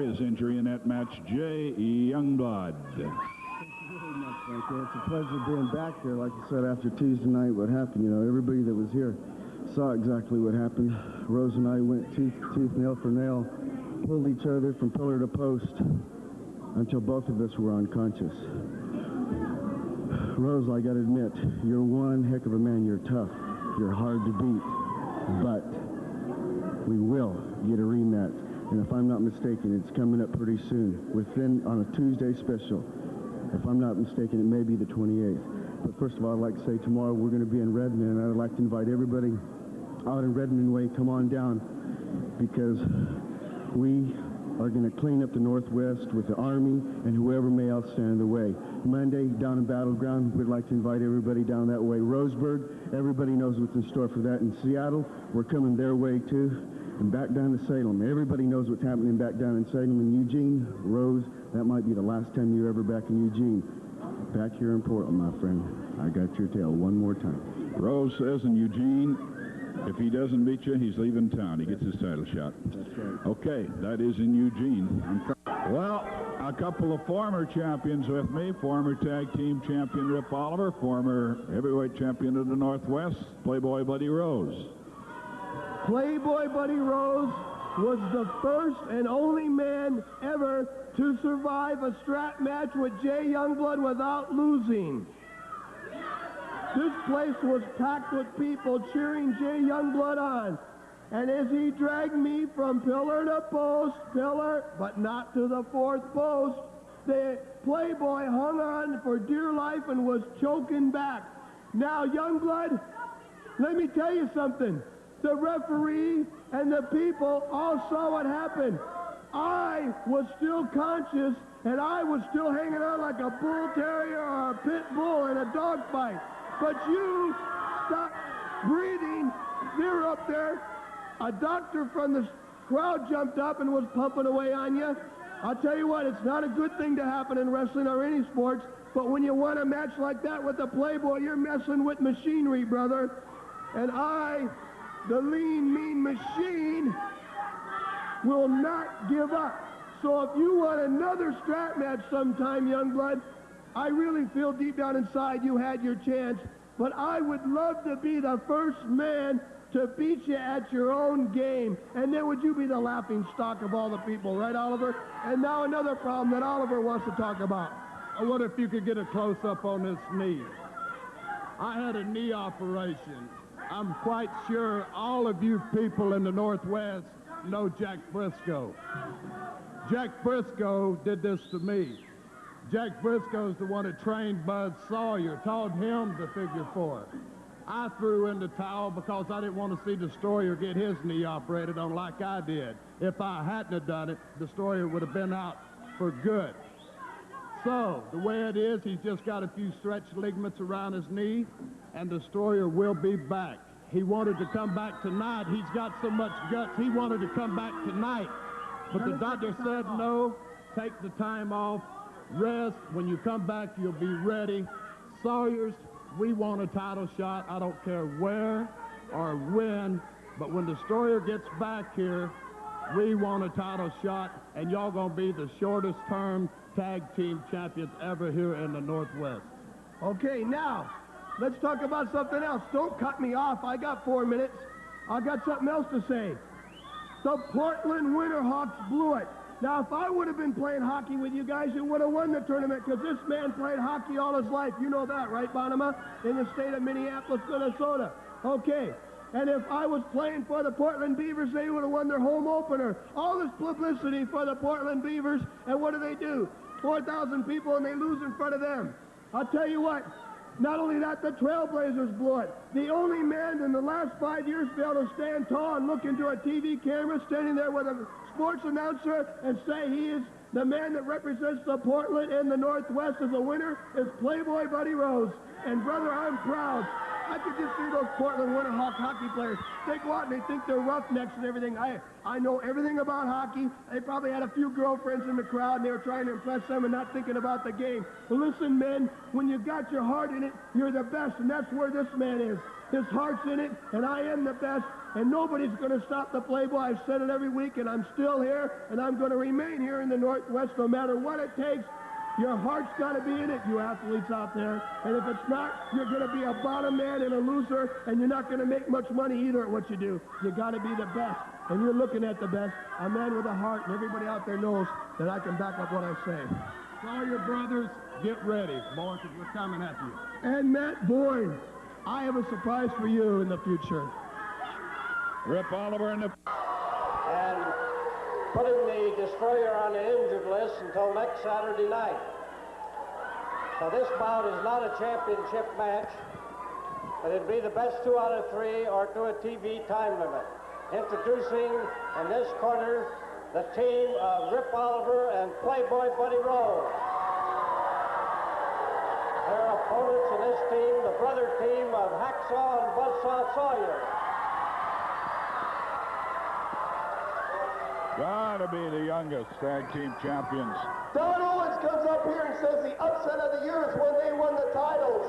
his injury in that match, Jay Youngblood. Thank you very much, Frankie. It's a pleasure being back here. Like you said, after Tuesday night, what happened, you know, everybody that was here saw exactly what happened. Rose and I went tooth to tooth, nail for nail, pulled each other from pillar to post until both of us were unconscious. Rose, I gotta admit, you're one heck of a man. You're tough. You're hard to beat. But we will get a rematch. And if I'm not mistaken, it's coming up pretty soon. On a Tuesday special. If I'm not mistaken, it may be the 28th. But first of all, I'd like to say tomorrow we're going to be in Redmond, and I'd like to invite everybody out in Redmond Way, come on down, because we are going to clean up the Northwest with the Army and whoever may else stand in the way. Monday, down in Battleground, we'd like to invite everybody down that way. Roseburg, everybody knows what's in store for that. In Seattle, we're coming their way too. And back down to Salem, everybody knows what's happening back down in Salem. And Eugene, Rose, that might be the last time you're ever back in Eugene. Back here in Portland, my friend, I got your tail one more time. Rose says in Eugene, if he doesn't beat you, he's leaving town. He gets his title shot. That's right. Okay, that is in Eugene. Well, a couple of former champions with me. Former tag team champion Rip Oliver, former heavyweight champion of the Northwest, Playboy Buddy Rose. Playboy Buddy Rose was the first and only man ever to survive a strap match with Jay Youngblood without losing. This place was packed with people cheering Jay Youngblood on. And as he dragged me from pillar to post, but not to the fourth post, the Playboy hung on for dear life and was choking back. Now, Youngblood, let me tell you something. The referee and the people all saw what happened. I was still conscious, and I was still hanging on like a bull terrier or a pit bull in a dog fight. But you stopped breathing. You're up there. A doctor from the crowd jumped up and was pumping away on you. I'll tell you what, it's not a good thing to happen in wrestling or any sports, but when you want a match like that with the Playboy, you're messing with machinery, brother. And I, the lean, mean machine, will not give up. So if you want another strap match sometime, Youngblood, I really feel deep down inside you had your chance, but I would love to be the first man to beat you at your own game. And then would you be the laughing stock of all the people, right, Oliver? And now another problem that Oliver wants to talk about. What if you could get a close-up on this knee? I had a knee operation. I'm quite sure all of you people in the Northwest know Jack Briscoe. Jack Briscoe did this to me. Jack Briscoe's the one that trained Bud Sawyer, taught him the figure four. I threw in the towel because I didn't want to see Destroyer get his knee operated on like I did. If I hadn't have done it, Destroyer would have been out for good. So, the way it is, he's just got a few stretched ligaments around his knee, and Destroyer will be back. He wanted to come back tonight. He's got so much guts, he wanted to come back tonight. But the doctor said, no, take the time off, rest. When you come back, you'll be ready. Sawyers, we want a title shot. I don't care where or when, but when Destroyer gets back here, we want a title shot, and y'all gonna be the shortest term tag team champions ever here in the Northwest. Okay, now, let's talk about something else. Don't cut me off. I got 4 minutes. I got something else to say. The Portland Winterhawks blew it. Now, if I would have been playing hockey with you guys, you would have won the tournament, because this man played hockey all his life. You know that, right, Bonema? In the state of Minneapolis, Minnesota. Okay. And if I was playing for the Portland Beavers, they would have won their home opener. All this publicity for the Portland Beavers, and what do? 4,000 people, and they lose in front of them. I'll tell you what, not only that, the Trailblazers blew it. The only man in the last 5 years to be able to stand tall and look into a TV camera, standing there with a sports announcer and say he is the man that represents the Portland and the Northwest as a winner is Playboy Buddy Rose. And brother, I'm proud. I could just see those Portland Winterhawk hockey players. They go out and they think they're roughnecks and everything. I know everything about hockey. They probably had a few girlfriends in the crowd and they were trying to impress them and not thinking about the game. But listen, men, when you've got your heart in it, you're the best, and that's where this man is. His heart's in it, and I am the best. and nobody's going to stop the Playboy. I've said it every week, and I'm still here, and I'm going to remain here in the Northwest no matter what it takes. Your heart's got to be in it, you athletes out there. And if it's not, you're going to be a bottom man and a loser, and you're not going to make much money either at what you do. You got to be the best, and you're looking at the best. A man with a heart, and everybody out there knows that I can back up what I say. Sawyer brothers, get ready, boys, because we're coming at you. And Matt Bourne, I have a surprise for you in the future. Rip Oliver in the... And putting the Destroyer on the injured list until next Saturday night. So this bout is not a championship match, but it'd be the best 2 out of 3 or to a TV time limit. Introducing in this corner the team of Rip Oliver and Playboy Buddy Rose. Their opponents in this team, the brother team of Hacksaw and Buzzsaw Sawyer. Gotta be the youngest tag team champions. Don Owens comes up here and says the upset of the year is when they won the titles.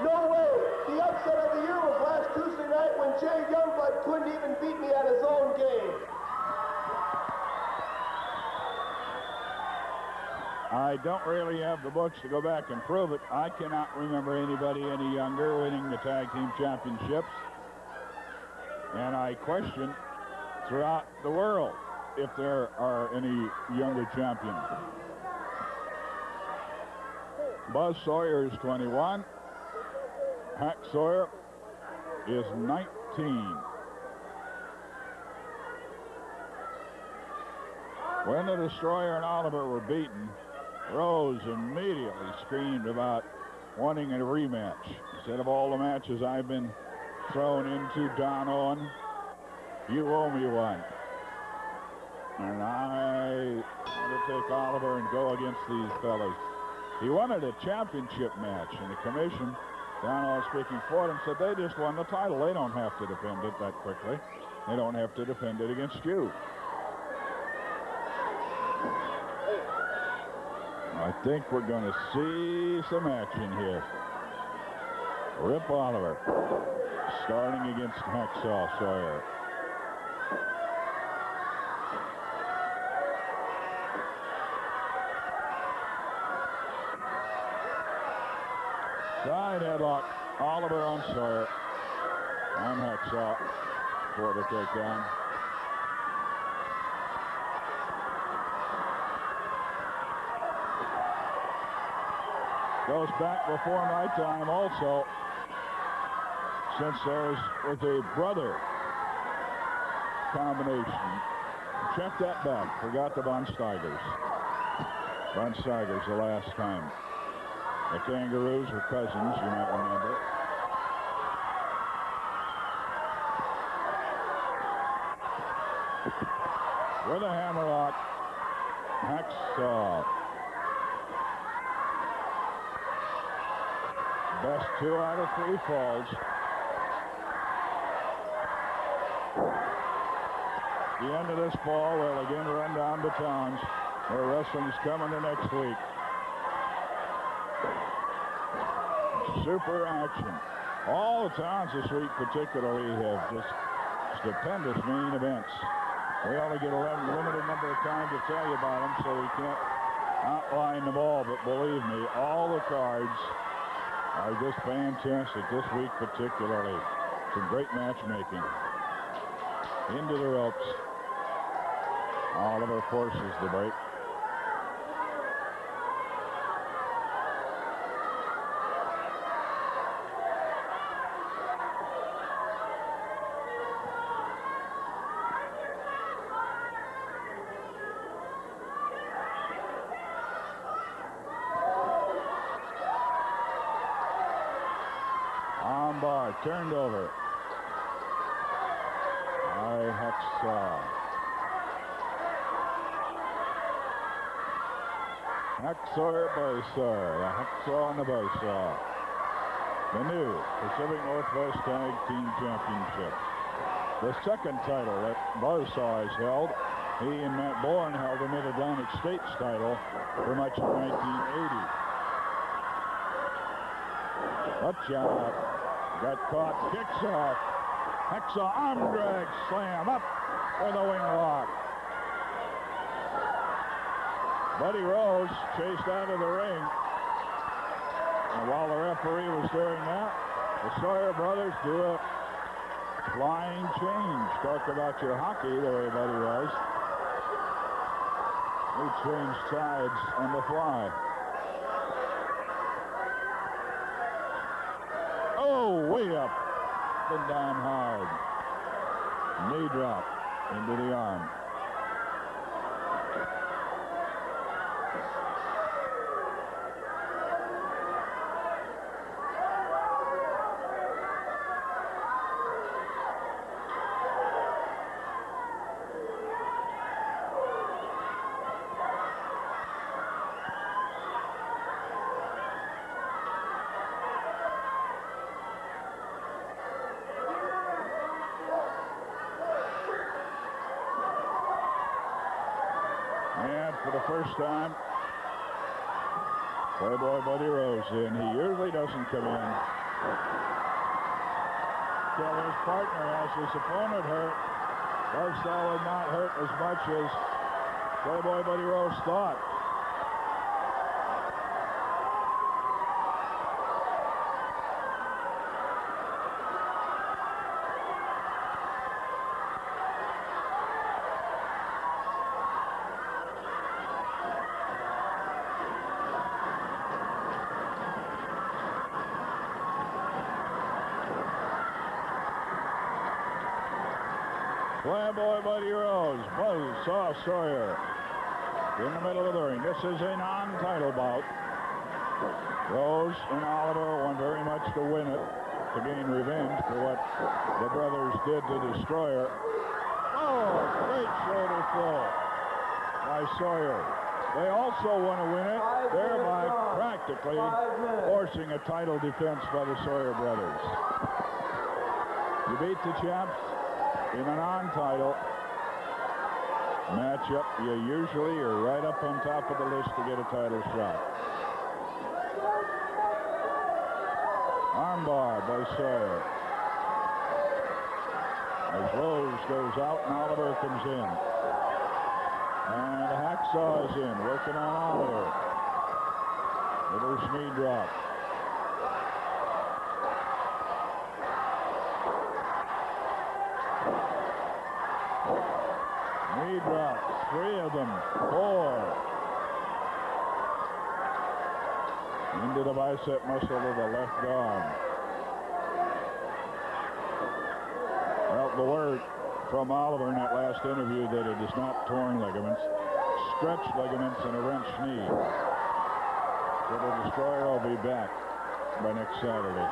No way. The upset of the year was last Tuesday night when Jay Youngblood couldn't even beat me at his own game. I don't really have the books to go back and prove it. I cannot remember anybody any younger winning the tag team championships. And I question throughout the world if there are any younger champions. Buzz Sawyer is 21. Hack Sawyer is 19. When the Destroyer and Oliver were beaten, Rose immediately screamed about wanting a rematch. He said, of all the matches I've been thrown into, Don Owen, you owe me one. And I want to take Oliver and go against these fellas. He wanted a championship match, and the commission, Don Owen speaking for them, said they just won the title. They don't have to defend it that quickly. They don't have to defend it against you. I think we're going to see some action here. Rip Oliver starting against Hacksaw Sawyer. Side headlock. Oliver on Sawyer. On Hacksaw for the takedown. Goes back before nighttime also, since there was a brother combination. Check that back. Forgot the Von Steigers. Von Steigers the last time. The Kangaroos were cousins, you might remember. With a hammerlock, Hacksaw. Best 2 out of 3 falls. The end of this fall will again run down to towns where wrestling's coming the next week. Super action. All the towns this week particularly have just stupendous main events. We only get a limited number of time to tell you about them, so we can't outline them all, but believe me, all the cards are just fantastic this week particularly. Some great matchmaking. Into the ropes. Oliver forces the break. Armbar turned over by Hacksaw. Hacksaw, Buzzsaw. The Hacksaw and the Buzzsaw. The new Pacific Northwest Tag Team Championship. The second title that Buzzsaw has held. He and Matt Bourne held the Mid-Atlantic States title for much of 1980. Watch out. Got caught. Kicks off. Hexa arm drag slam up with a wing lock. Buddy Rose chased out of the ring. And while the referee was doing that, the Sawyer brothers do a flying change. Talk about your hockey the way Buddy was. He changed sides on the fly. Oh, way up. Been down hard. Knee drop into the arm. And for the first time, Playboy Buddy Rose in. He usually doesn't come in till his partner has his opponent hurt. Buzzsaw would not hurt as much as Playboy Buddy Rose thought. Playboy Buddy Rose, Buzzsaw Sawyer in the middle of the ring. This is a non-title bout. Rose and Oliver want very much to win it, to gain revenge for what the brothers did to Destroyer. Oh, great shoulder throw by Sawyer. They also want to win it, thereby practically forcing a title defense by the Sawyer brothers. You beat the champs in a non-title matchup, you usually are right up on top of the list to get a title shot. Armbar by Sawyer. As Rose goes out and Oliver comes in. And the hacksaw is in, working on Oliver. Reverse knee drop. Knee drop, 3 of them, 4. Into the bicep muscle of the left arm. Well, the word from Oliver in that last interview that it is not torn ligaments, stretched ligaments and a wrenched knee. So the Destroyer will be back by next Saturday.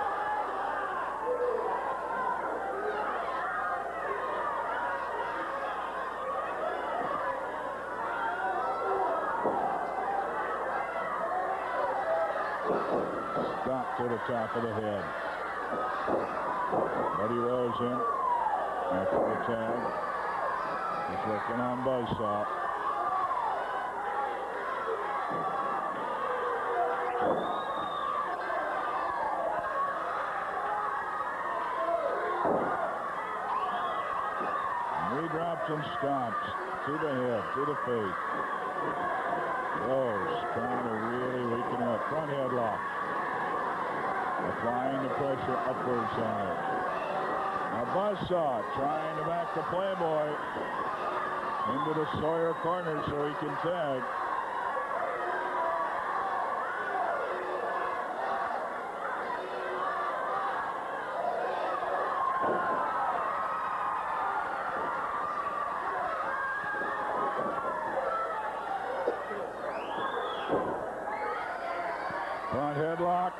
Stop to the top of the head. Buddy Rose in after the tag. He's working on Buzzsaw. Knee drops and stomps to the head, to the face. Rose trying to really weaken her up. Front headlock. Applying the pressure upwards on it. Now Buzzsaw trying to back the Playboy into the Sawyer corner so he can tag. Front headlock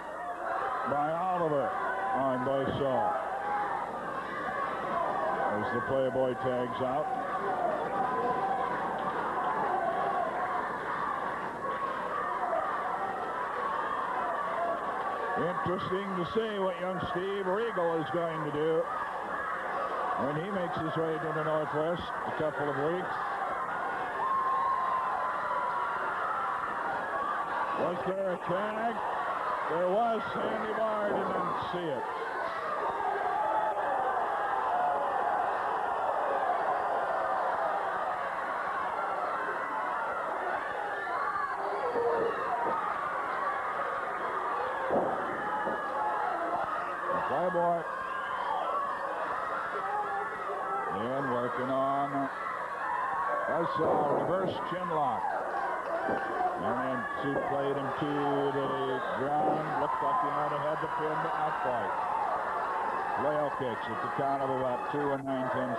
by Oliver on Buzzsaw. As the Playboy tags out. Interesting to see what young Steve Regal is going to do when he makes his way to the Northwest a couple of weeks. Was there a tag? There was. Sandy Barr didn't see it. Playboy. And working on Buzzsaw, reverse chin lock. And then Sue played him to the ground. Looked like he might have had the pin, but not quite. Flail kicks at the count of about 2 9/10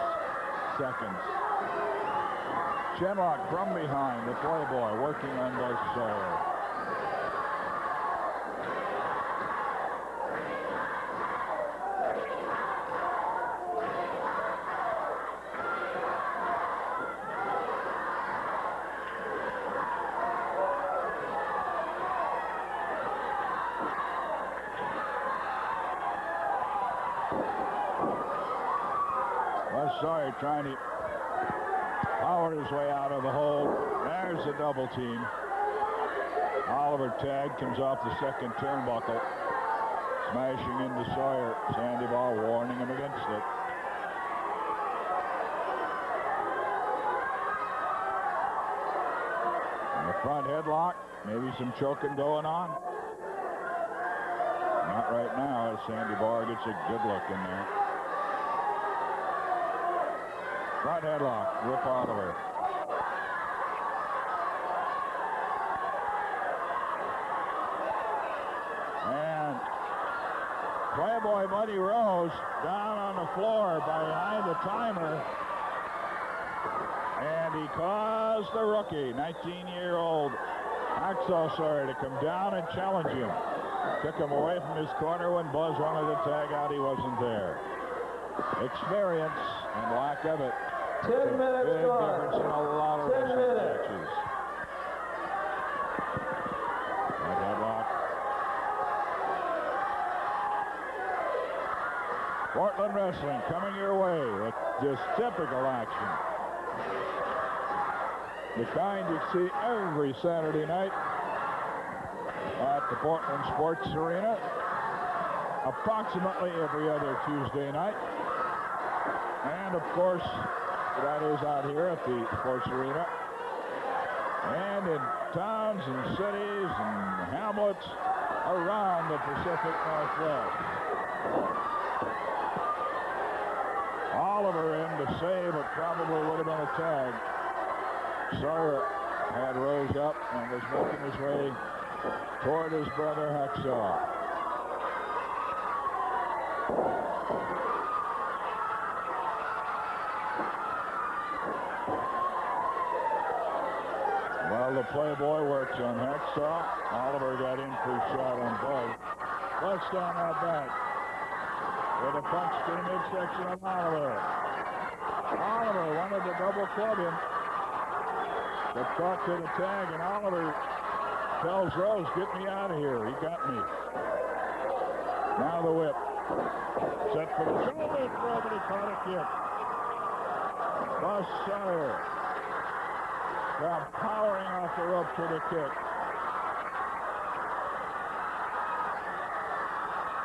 seconds. Chinlock from behind, the Playboy working on Buzz Sawyer. Sawyer trying to power his way out of the hole. There's a double team. Oliver tag comes off the second turnbuckle. Smashing into Sawyer. Sandy Ball warning him against it. And the front headlock. Maybe some choking going on. Not right now as Sandy Barr gets a good look in there. Front headlock, Rip Oliver. And Playboy Buddy Rose down on the floor behind the timer. And he caused the rookie, 19-year-old Hacksaw Sawyer, to come down and challenge him. Took him away from his corner when Buzz wanted to tag out. He wasn't there. Experience and lack of it. 10 minutes big gone. difference in a lot of 10 wrestling minutes. matches. That headlock. Portland Wrestling coming your way with just typical action. The kind you see every Saturday night at the Portland Sports Arena, approximately every other Tuesday night, and of course that is out here at the Sports Arena, and in towns and cities and hamlets around the Pacific Northwest. Oliver in to save, but probably would have been a tag. Sawyer had Rose up and was making his way toward his brother Hacksaw. While the Playboy works on Hacksaw, Oliver got in for a shot on Buzz. Buzz down that back with a punch to the midsection of Oliver. Oliver wanted to double club him, but caught to the tag, and Oliver tells Rose, "Get me out of here. He got me." Now the whip. Set for the shoulder throw, but he caught a kick. Buzz Sawyer now powering off the rope to the kick.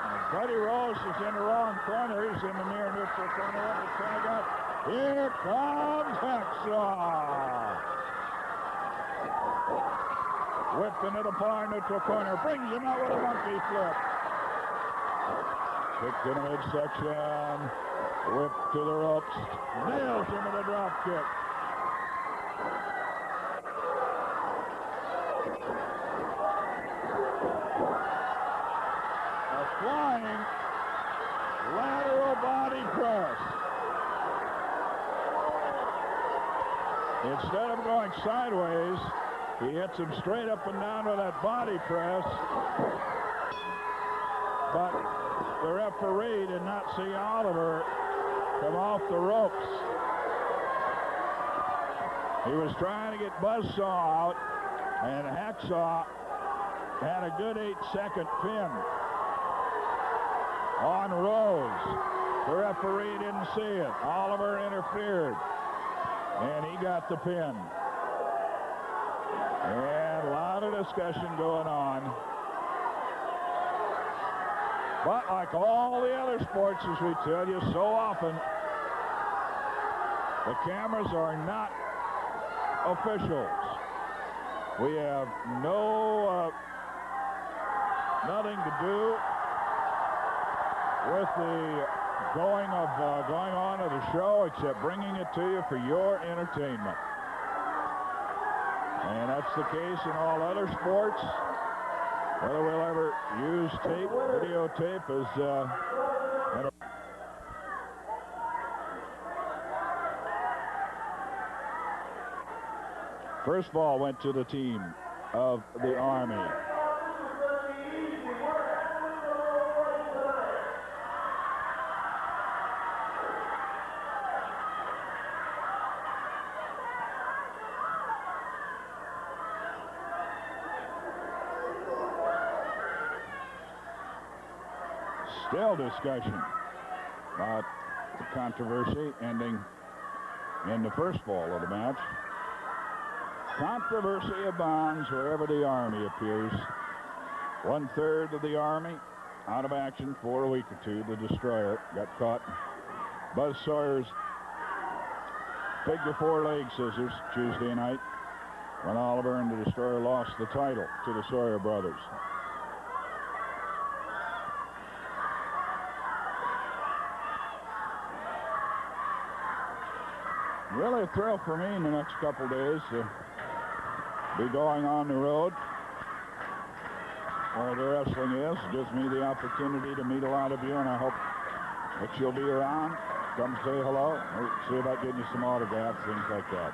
Now Buddy Rose is in the wrong corner. He's in the near neutral corner. Let the tag out. Here comes Hacksaw. Whipped into the far neutral corner. Brings him out with a monkey flip. Kicked in the midsection. Whipped to the ropes. Nails him with a drop kick. A flying lateral body press. Instead of going sideways, he hits him straight up and down with that body press. But the referee did not see Oliver come off the ropes. He was trying to get Buzzsaw out, and Hacksaw had a good 8-second pin on Rose. The referee didn't see it. Oliver interfered, and he got the pin. And a lot of discussion going on. But like all the other sports, as we tell you so often, the cameras are not officials. We have nothing to do with the going on of the show, except bringing it to you for your entertainment. And that's the case in all other sports. Whether we'll ever use tape, videotape is first ball went to the team of the Army. Still discussion about the controversy ending in the first ball of the match. Controversy abounds wherever the Army appears. 1/3 of the Army out of action for a week or two. The destroyer got caught. Buzz Sawyer's figure 4 leg scissors Tuesday night when Oliver and the destroyer lost the title to the Sawyer brothers. Really a thrill for me in the next couple days to be going on the road where the wrestling is. It gives me the opportunity to meet a lot of you, and I hope that you'll be around. Come say hello. We'll see about getting you some autographs, things like that.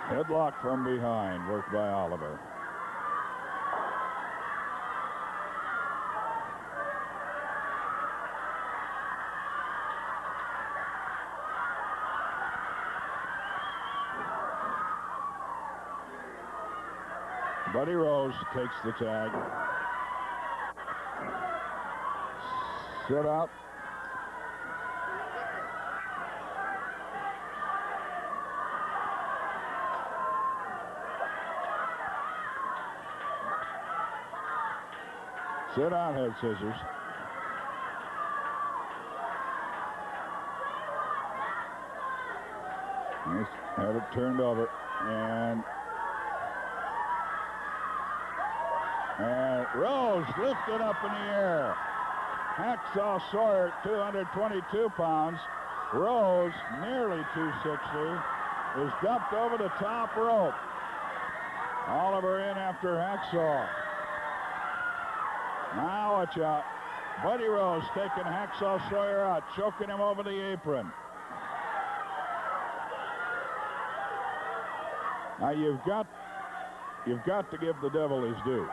Headlock from behind, worked by Oliver. Buddy Rose takes the tag. Sit out. Sit out, head scissors. Let's have it turned over. And Rose lifted up in the air. Hacksaw Sawyer, 222 pounds. Rose, nearly 260, is dumped over the top rope. Oliver in after Hacksaw. Now watch out. Buddy Rose taking Hacksaw Sawyer out, choking him over the apron. Now you've got to give the devil his due.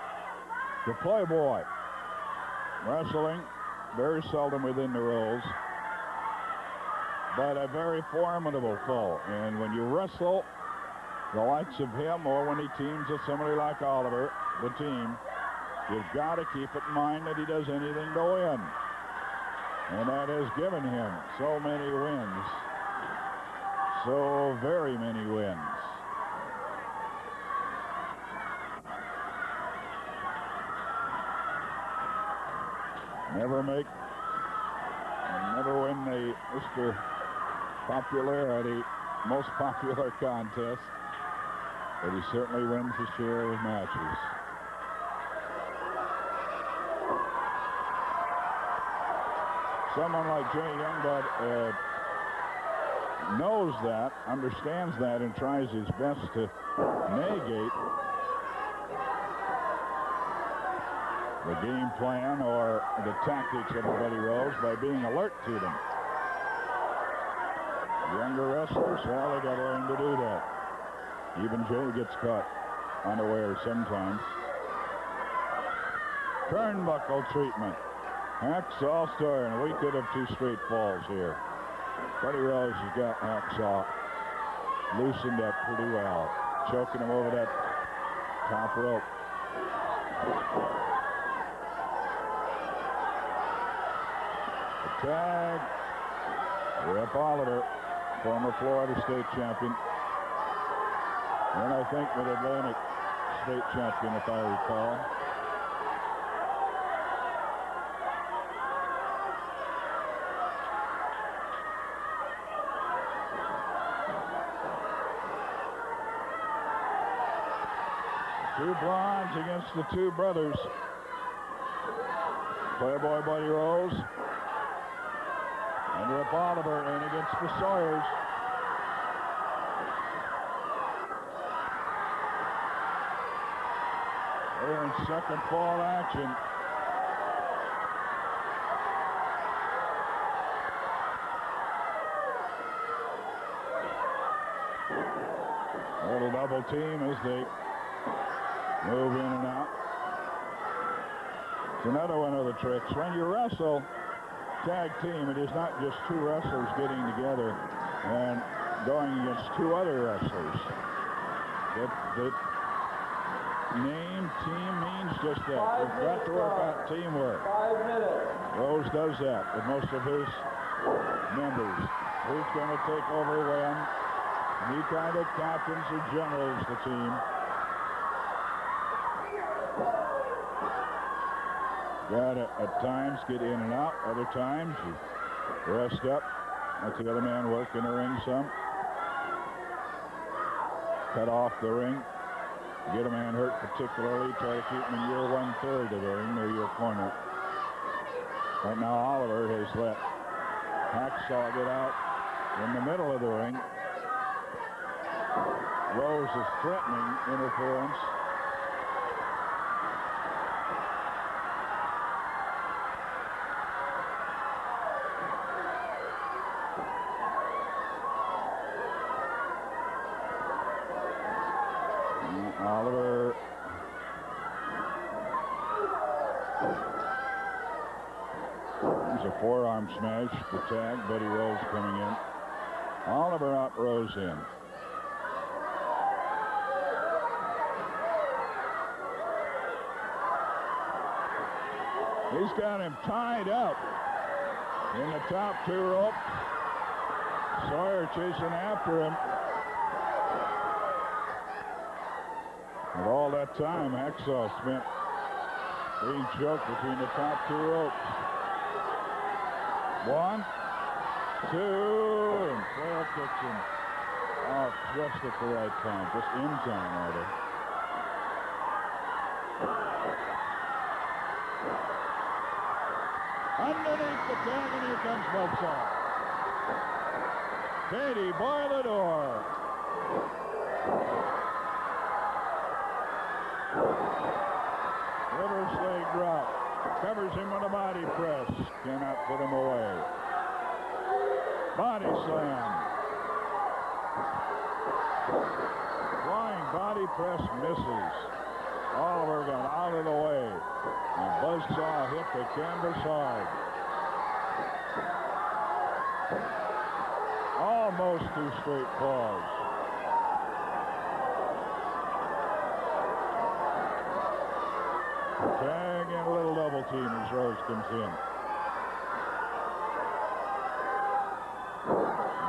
The Playboy wrestling very seldom within the rules, but a very formidable foe. And when you wrestle the likes of him, or when he teams with somebody like Oliver, the team, you've got to keep it in mind that he does anything to win. And that has given him so many wins. So very many wins. Never win the Mr. Popularity, most popular contest, but he certainly wins his share of matches. Someone like Jay Youngblood knows that, understands that, and tries his best to negate the game plan or the tactics of Buddy Rose by being alert to them. Younger wrestlers, well, they got to learn to do that. Even Jay gets caught unaware sometimes. Turnbuckle treatment. Hacksaw Sawyer, and we could have 2 straight falls here. Buddy Rose has got Hacksaw loosened up pretty well, choking him over that top rope. The tag. Rip Oliver, former Florida State champion. And I think Mid-Atlantic State champion, if I recall. Two blondes against the two brothers. Playboy Buddy Rose and Rip Oliver in against the Sawyers. They're in second fall action. A little double team as they move in and out. It's another one of the tricks. When you wrestle tag team, it is not just two wrestlers getting together and going against two other wrestlers. The name team means just that. We've got to work out teamwork. 5 minutes. Rose does that with most of his members. Who's going to take over when? He kind of captains or generals the team. Got to, at times, get in and out. Other times, you rest up. Let the other man work in the ring some. Cut off the ring. Get a man hurt particularly. Try to keep him in your 1/3 of the ring near your corner. Right now, Oliver has let Hacksaw get out in the middle of the ring. Rose is threatening interference. Oliver there's a forearm smash. The tag. Buddy Rose coming in. Oliver out, Rose in. He's got him tied up in the top two ropes. Sawyer chasing after him. And all that time, Hacksaw spent being choked between the top two ropes. 1, 2, and Flair kicks him out just at the right time, just in time, rather. Underneath the tag, and here comes Buzzsaw. Katie Boilador. Reverse leg drop. Covers him with a body press. Cannot put him away. Body slam. Flying body press misses. Oliver got out of the way. And Buzzsaw hit the canvas hard. Almost 2 straight falls. Tag and a little double team as Rose comes in.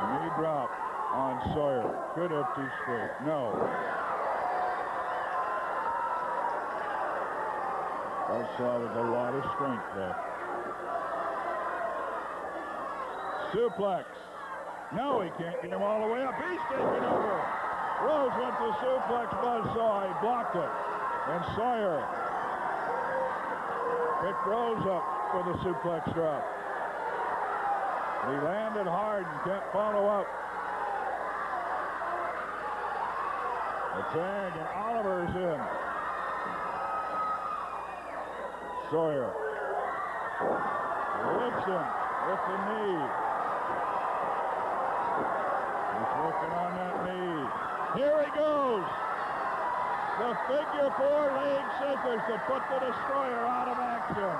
Knee drop on Sawyer. Could have 2 straight. No. Buzzsaw with a lot of strength left. Suplex. No, he can't get him all the way up. He's taking over. Rose went to suplex Buzzsaw. He blocked it. And Sawyer picked Rose up for the suplex drop. He landed hard and can't follow up. The tag, and Oliver's in. Sawyer lifts him with the knee. He's working on that knee. Here he goes. The figure 4 leg sinkers to put the Destroyer out of action.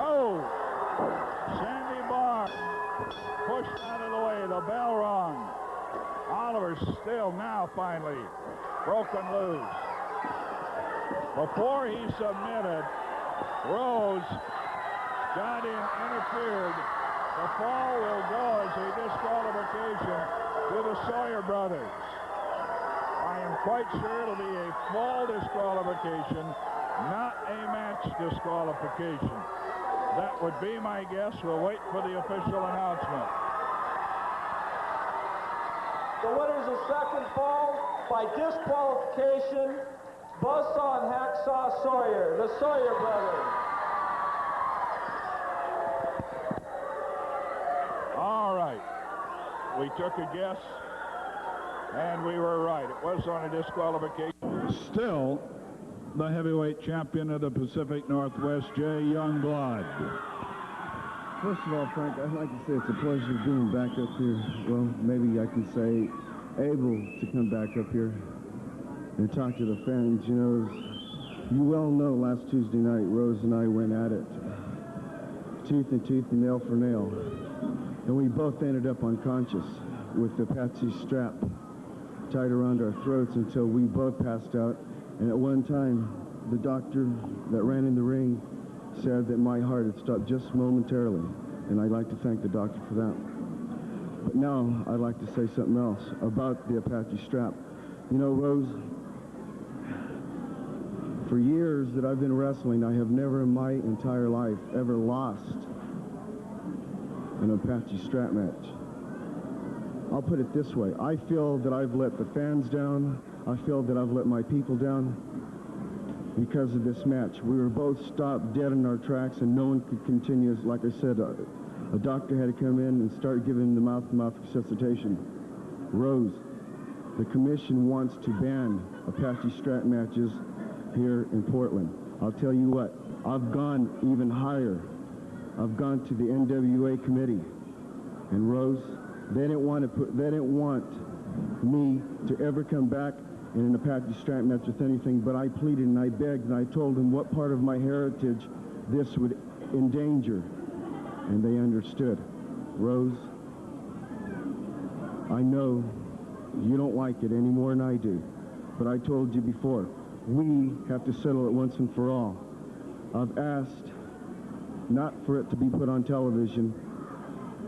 Oh! Sandy Barr pushed out of the way. The bell rung. Oliver's still now finally broken loose. Before he submitted, Rose got him interfered. The fall will go as a disqualification to the Sawyer brothers. I am quite sure it'll be a fall disqualification, not a match disqualification. That would be my guess. We'll wait for the official announcement. The winner's a second fall by disqualification, Buzzsaw and Hacksaw Sawyer, the Sawyer brothers. All right. We took a guess, and we were right. It was on a disqualification. Still, the heavyweight champion of the Pacific Northwest, Jay Youngblood. First of all, Frank, I'd like to say it's a pleasure being back up here. Well, maybe I can say able to come back up here and talk to the fans. You know, as you well know, last Tuesday night, Rose and I went at it, tooth and tooth, nail for nail. And we both ended up unconscious with the Apache strap tied around our throats until we both passed out. And at one time, the doctor that ran in the ring said that my heart had stopped just momentarily. And I'd like to thank the doctor for that. But now I'd like to say something else about the Apache strap. You know, Rose, for years that I've been wrestling, I have never in my entire life ever lost an Apache strap match. I'll put it this way. I feel that I've let the fans down. I feel that I've let my people down because of this match. We were both stopped dead in our tracks and no one could continue. Like I said, a doctor had to come in and start giving the mouth-to-mouth resuscitation. Rose, the commission wants to ban Apache strap matches here in Portland. I'll tell you what, I've gone even higher. I've gone to the NWA committee, and Rose, they didn't want me to ever come back in an Apache strap match with anything, but I pleaded and I begged and I told them what part of my heritage this would endanger, and they understood. Rose, I know you don't like it any more than I do, but I told you before, we have to settle it once and for all. I've asked not for it to be put on television,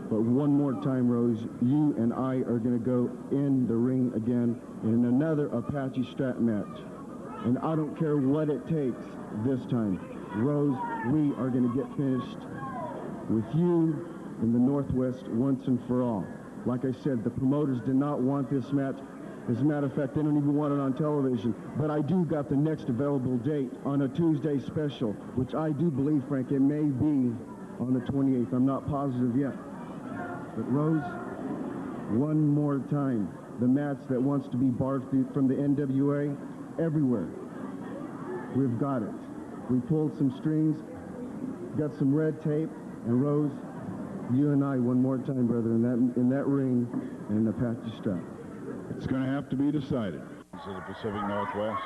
but one more time, Rose, you and I are going to go in the ring again in another Apache strap match. And I don't care what it takes this time. Rose, we are going to get finished with you in the Northwest once and for all. Like I said, the promoters did not want this match. As a matter of fact, they don't even want it on television. But I do got the next available date on a Tuesday special, which I do believe, Frank, it may be on the 28th. I'm not positive yet. But Rose, one more time, the match that wants to be barred from the NWA everywhere, we've got it. We pulled some strings, got some red tape, and Rose, you and I, one more time, brother, in that ring, and an Apache strap. It's going to have to be decided. This is the Pacific Northwest.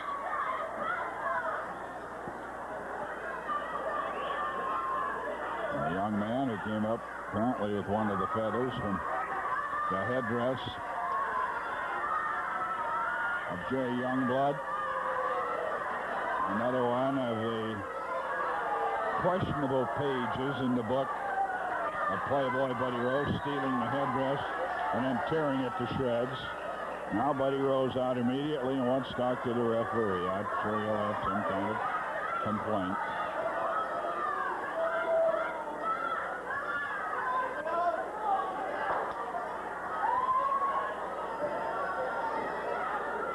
A young man who came up apparently with one of the feathers from the headdress of Jay Youngblood. Another one of the questionable pages in the book of Playboy Buddy Rose, stealing the headdress and then tearing it to shreds. Now Buddy Rose out immediately and wants to talk to the referee. I'm sure he'll have some kind of complaint.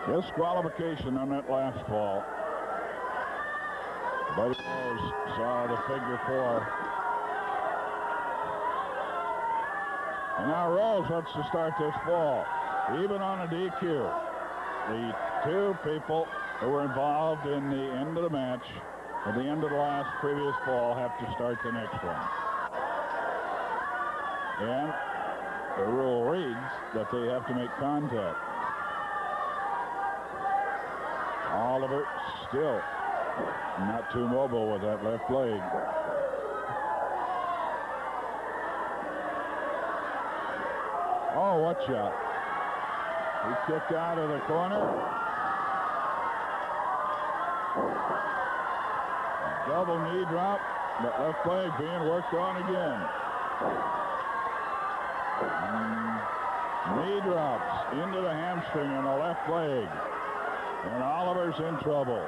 Disqualification on that last fall. Buddy Rose saw the figure 4. And now Rose wants to start this fall. Even on a DQ, the two people who were involved in the end of the match, at the end of the last previous fall, have to start the next one. And the rule reads that they have to make contact. Oliver still not too mobile with that left leg. Oh, what shot. He kicked out of the corner. Double knee drop. That left leg being worked on again. Knee drops into the hamstring on the left leg. And Oliver's in trouble.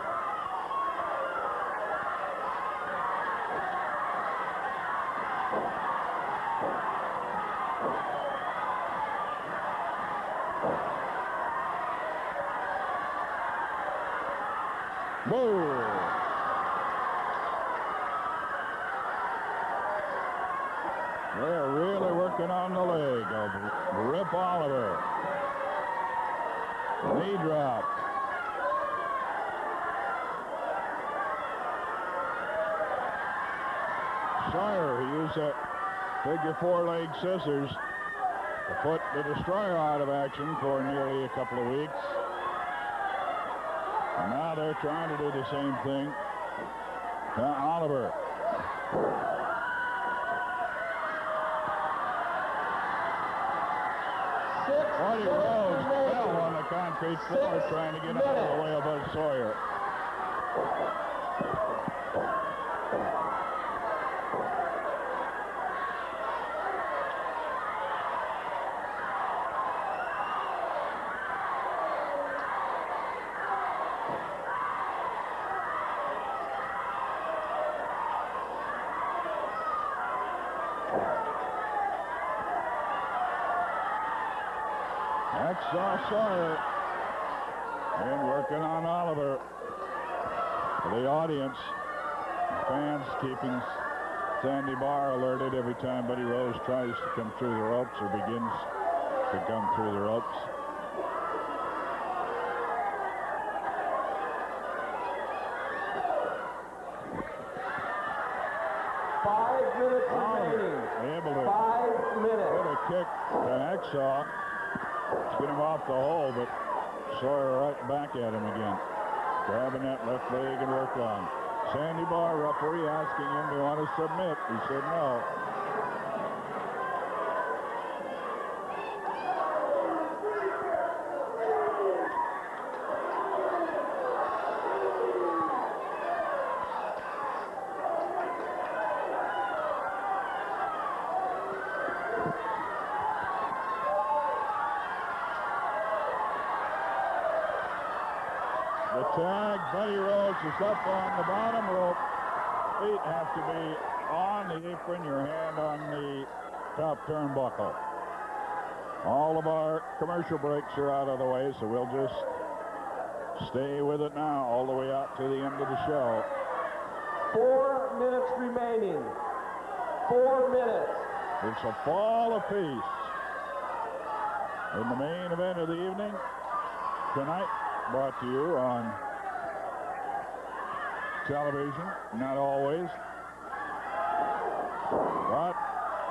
Boo! They're really working on the leg of Rip Oliver. Knee drop. Sawyer, he used that figure four leg scissors to put the Destroyer out of action for nearly a couple of weeks. And now they're trying to do the same thing to Oliver. Buddy Rose fell on the concrete floor trying to get out of the way of Bud Sawyer. Sawyer and working on Oliver. For the audience, fans keeping Sandy Barr alerted every time Buddy Rose tries to come through the ropes or begins to come through the ropes. Able to 5 minutes. Hit a kick to Hacksaw. Get him off the hole, but Sawyer right back at him again. Grabbing that left leg and work on. Sandy Barr, referee, asking him to want to submit. He said no. The tag, Buddy Rose is up on the bottom rope. Feet have to be on the apron, your hand on the top turnbuckle. All of our commercial breaks are out of the way, so we'll just stay with it now all the way out to the end of the show. 4 minutes remaining. 4 minutes. It's a fall apiece. In the main event of the evening tonight, brought to you on television, not always. But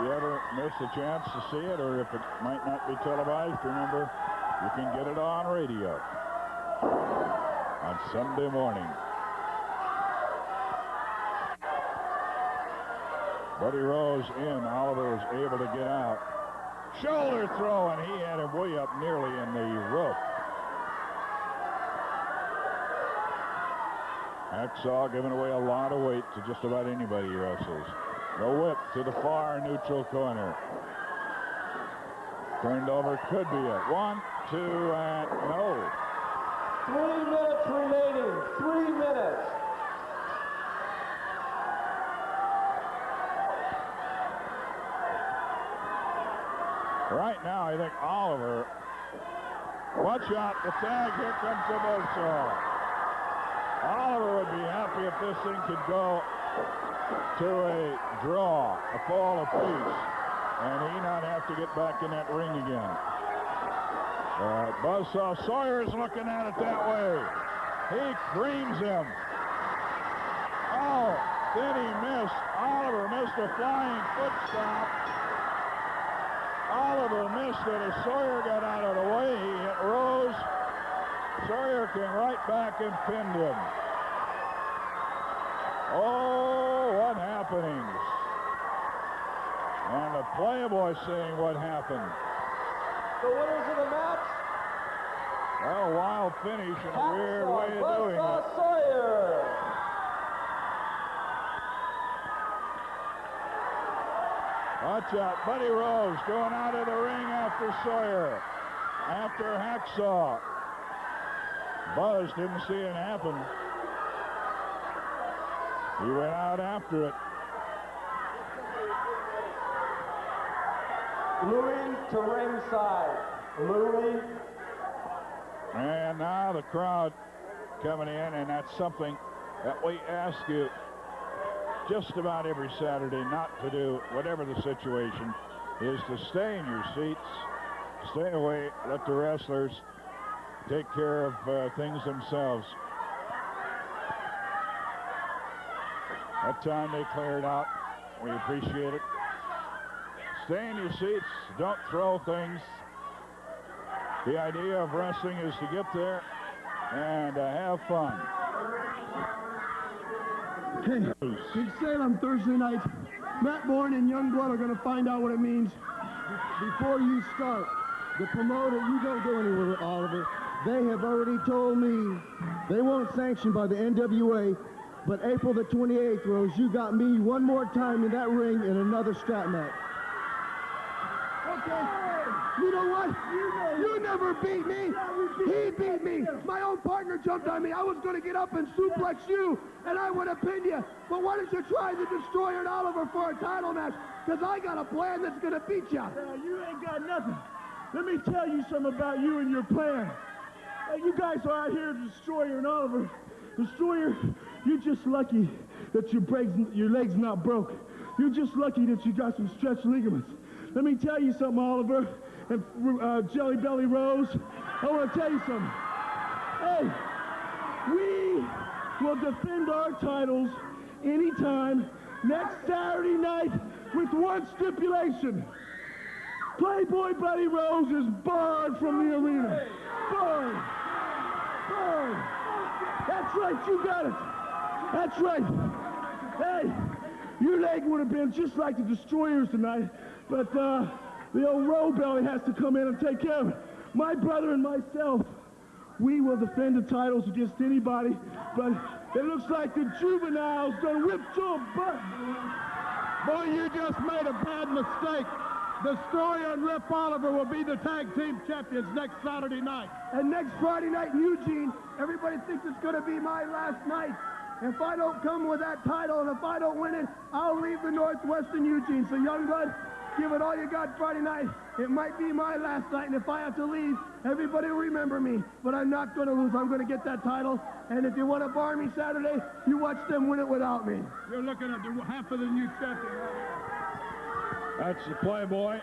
you ever miss a chance to see it, or if it might not be televised, remember, you can get it on radio on Sunday morning. Buddy Rose in. Oliver was able to get out. Shoulder throw, and he had him way up nearly in the rope. Hacksaw giving away a lot of weight to just about anybody he wrestles. The whip to the far neutral corner. Turned over, could be it. 1, 2, and no. 3 minutes remaining. 3 minutes. Right now, I think Oliver. Watch out, the tag, here comes the buzzsaw. Oliver would be happy if this thing could go to a draw, a fall apiece, and he not have to get back in that ring again. Buzzsaw, Sawyer's looking at it that way. He creams him. Oh, then he missed. Oliver missed a flying foot stop. Oliver missed it as Sawyer got out of the way. He hit Rose. Sawyer came right back and pinned him. Oh, what happenings. And the Playboy saying what happened. The winners of the match. Well, a wild finish and a weird way of doing it. Sawyer. Watch out, Buddy Rose going out of the ring after Sawyer. After Hacksaw. Buzz didn't see it happen. He went out after it. Louis to ringside. Louis. And now the crowd coming in, and that's something that we ask you just about every Saturday not to do, whatever the situation, is to stay in your seats, stay away, let the wrestlers take care of things themselves. That time they cleared out. We appreciate it. Stay in your seats. Don't throw things. The idea of wrestling is to get there and have fun. Okay, Big Salem Thursday night. Matt Bourne and Youngblood are going to find out what it means. Before you start, the promoter, you don't go anywhere, Oliver. They have already told me they won't sanction by the NWA, but April the 28th, Rose, you got me one more time in that ring in another strap match. Okay, you know what? You never beat me. He beat me. My own partner jumped on me. I was going to get up and suplex you, and I would have pinned you. But why don't you try the Destroyer and Oliver for a title match? Because I got a plan that's going to beat you. You ain't got nothing. Let me tell you something about you and your plan. You guys are out here, Destroyer and Oliver. Destroyer, you're just lucky that your leg's not broke. You're just lucky that you got some stretched ligaments. Let me tell you something, Oliver and Jelly Belly Rose. I want to tell you something. Hey, we will defend our titles anytime next Saturday night with one stipulation. Playboy Buddy Rose is barred from the arena. Barred. Barred. That's right, you got it. That's right. Hey, your leg would have been just like the Destroyers tonight, but the old row belly has to come in and take care of it. My brother and myself, we will defend the titles against anybody, but it looks like the juveniles done whipped your butt. Boy, you just made a bad mistake. Destroyer and Rip Oliver will be the tag team champions next Saturday night. And next Friday night in Eugene, everybody thinks it's going to be my last night. If I don't come with that title and if I don't win it, I'll leave the Northwest in Eugene. So Youngblood, give it all you got Friday night. It might be my last night, and if I have to leave, everybody will remember me. But I'm not going to lose. I'm going to get that title. And if you want to bar me Saturday, you watch them win it without me. You're looking at half of the new champion. That's the Playboy.